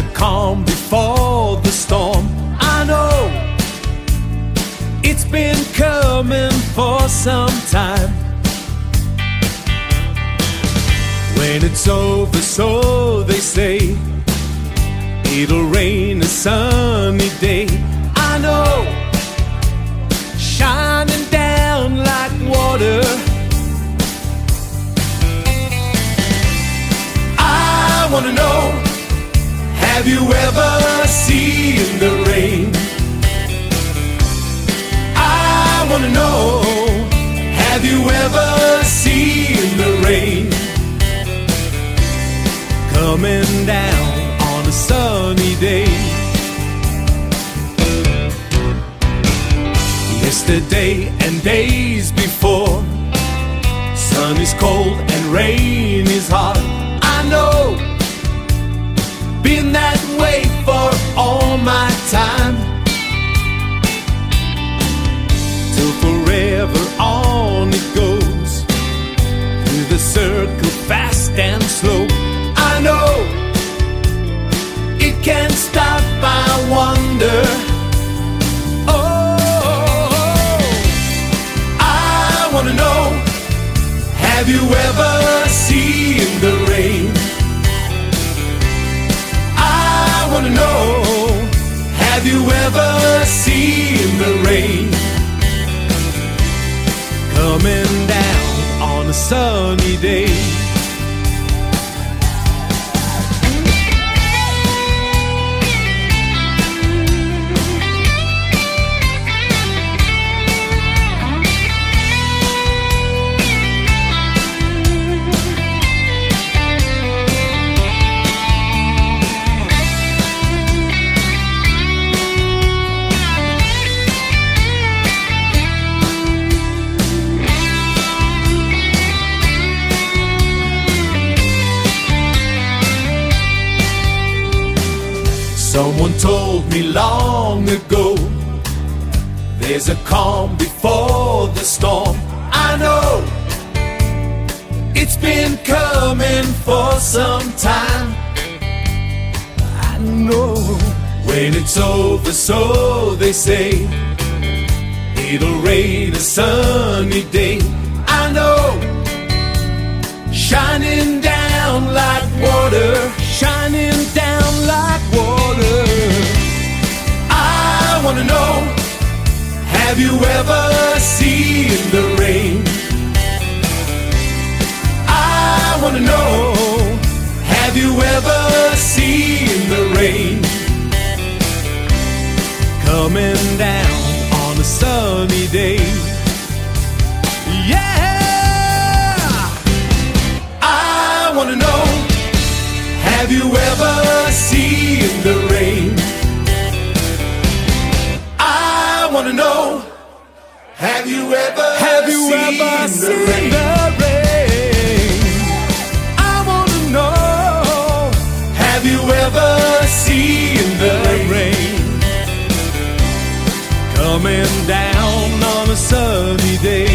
a calm before the storm. I know it's been coming for some time. When it's over, so they say, it'll rain a sunny day. I know, shining down like water. I wanna know, have you ever seen the rain? I wanna know, have you ever seen the rain coming down on a sunny day? Yesterday and days before, sun is cold and rain is hot. I know, been that way for all my time. Till forever on it goes, through the circle fast and slow. I know, it can't stop, I wonder. Oh, I wanna know, have you ever seen the rain? I wanna know, have you ever seen the rain coming down on a sunny day? Someone told me long ago, there's a calm before the storm. I know, it's been coming for some time. I know, when it's over, so they say, it'll rain a sunny day. I know, shining down like water, shining down like water. I wanna know, have you ever seen the rain? I wanna know, have you ever seen the rain coming down on a sunny day? Yeah, I wanna know, have you ever seen the rain? I wanna know, have you ever seen the rain? I wanna know, have you ever seen the rain coming down on a sunny day?